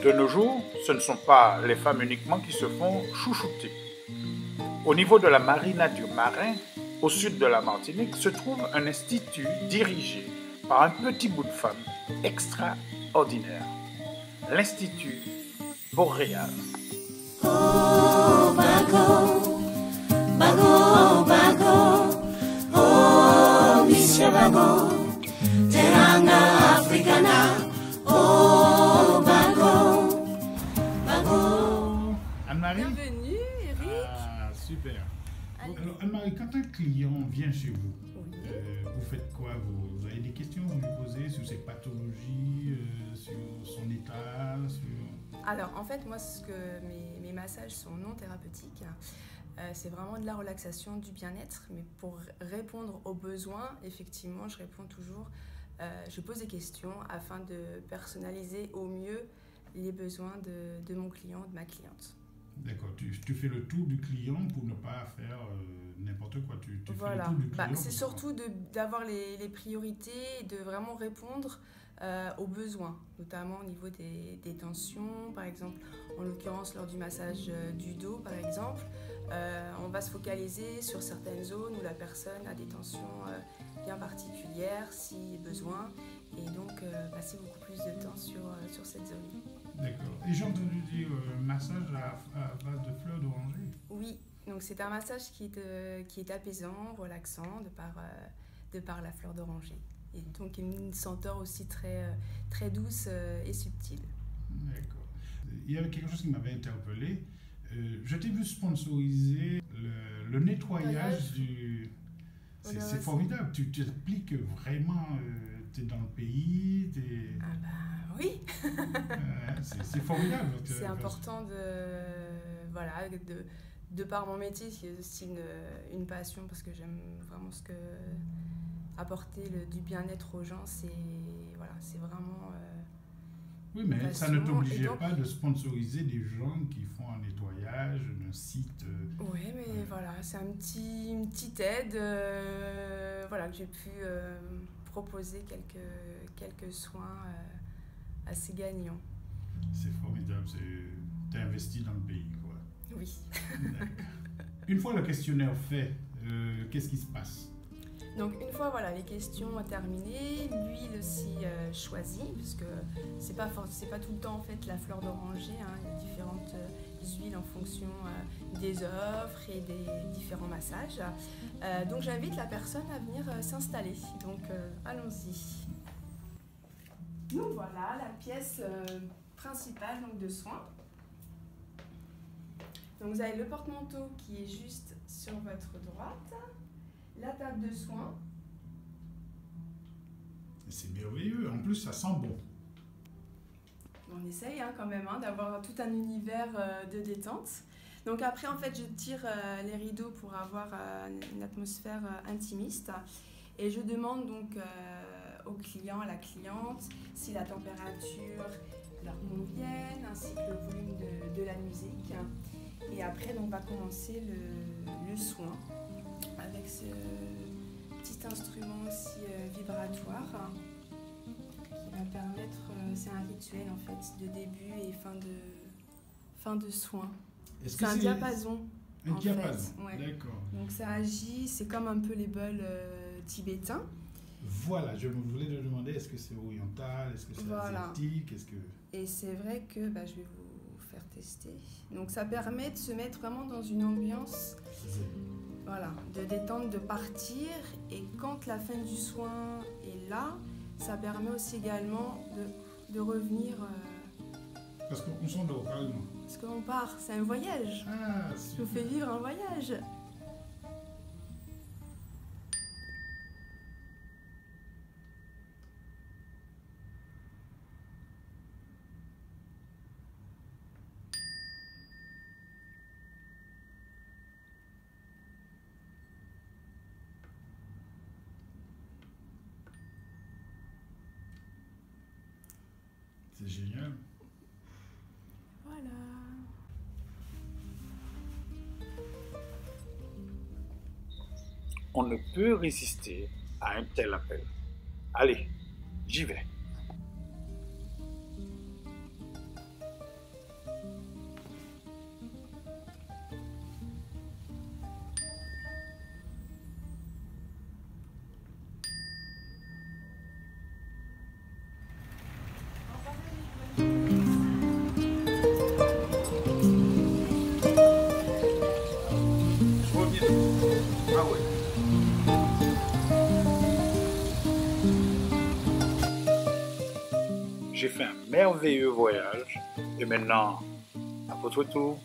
De nos jours, ce ne sont pas les femmes uniquement qui se font chouchouter. Au niveau de la marina du Marin, au sud de la Martinique, se trouve un institut dirigé par un petit bout de femme extraordinaire, l'Institut Boréal. Oh, Bago, Bago, Bago, oh, Monsieur Bago, Teranga Africana, oh, Bago, Bago. Anne-Marie? Bienvenue, Eric. Ah, super. Allez. Alors, Anne-Marie, quand un client vient chez vous, Oui. vous faites quoi? Vous avez des questions, vous lui posez sur ses pathologies, sur son état, sur... Alors, en fait, moi, mes massages sont non thérapeutiques. C'est vraiment de la relaxation, du bien-être. Mais pour répondre aux besoins, effectivement, je réponds toujours. Je pose des questions afin de personnaliser au mieux les besoins de mon client, de ma cliente. D'accord, tu fais le tour du client pour ne pas faire n'importe quoi. Tu Voilà. fais le tour du client. C'est surtout d'avoir les priorités et de vraiment répondre aux besoins, notamment au niveau des tensions, par exemple, en l'occurrence lors du massage du dos, par exemple, on va se focaliser sur certaines zones où la personne a des tensions bien particulières, si besoin, et donc passer beaucoup plus de temps sur cette zone. D'accord. Et j'ai entendu dire massage à base de fleurs d'oranger. Oui, donc c'est un massage qui est apaisant, relaxant, de par la fleur d'oranger. Et donc une senteur aussi très douce et subtile. D'accord. Il y avait quelque chose qui m'avait interpellé. Je t'ai vu sponsoriser le nettoyage du... C'est formidable. Tu expliques vraiment, tu es dans le pays. Ah bah oui. C'est formidable. C'est important de par mon métier, c'est aussi une passion parce que j'aime vraiment apporter du bien-être aux gens, c'est vraiment... oui, mais ça ne t'obligeait pas de sponsoriser des gens qui font un nettoyage d'un site. Oui, mais voilà, c'est une petite aide que j'ai pu proposer quelques soins assez gagnants. C'est formidable, tu es investi dans le pays, quoi. Oui. Une fois le questionnaire fait, qu'est-ce qui se passe? Donc une fois les questions terminées, l'huile aussi choisie, parce que c'est pas tout le temps en fait la fleur d'oranger, hein, il y a différentes huiles en fonction des offres et des différents massages. Donc j'invite la personne à venir s'installer, donc allons-y. Donc voilà la pièce principale donc, de soins. Donc vous avez le porte-manteau qui est juste sur votre droite. La table de soins. C'est merveilleux. En plus, ça sent bon. On essaye quand même d'avoir tout un univers de détente. Donc après, en fait, je tire les rideaux pour avoir une atmosphère intimiste. Et je demande donc au client, à la cliente, si la température leur convienne, ainsi que le volume de la musique. Et après, donc, on va commencer le soin. Avec ce petit instrument aussi vibratoire qui va permettre, c'est un rituel en fait de début et fin de soin. C'est un diapason. Un diapason, ouais. D'accord. Donc ça agit, c'est comme un peu les bols tibétains. Voilà, je voulais te demander, est-ce que c'est oriental, est-ce que c'est asiatique, Et c'est vrai que je vais vous faire tester. Donc ça permet de se mettre vraiment dans une ambiance... Voilà, de détendre, de partir, et quand la fin du soin est là, ça permet aussi également de revenir. Parce qu'on s'endort carrément. Parce qu'on part, c'est un voyage. Ah, je vous fais vivre un voyage. C'est génial. Voilà. On ne peut résister à un tel appel. Allez, j'y vais. fait un merveilleux voyage. Et maintenant, à votre tour.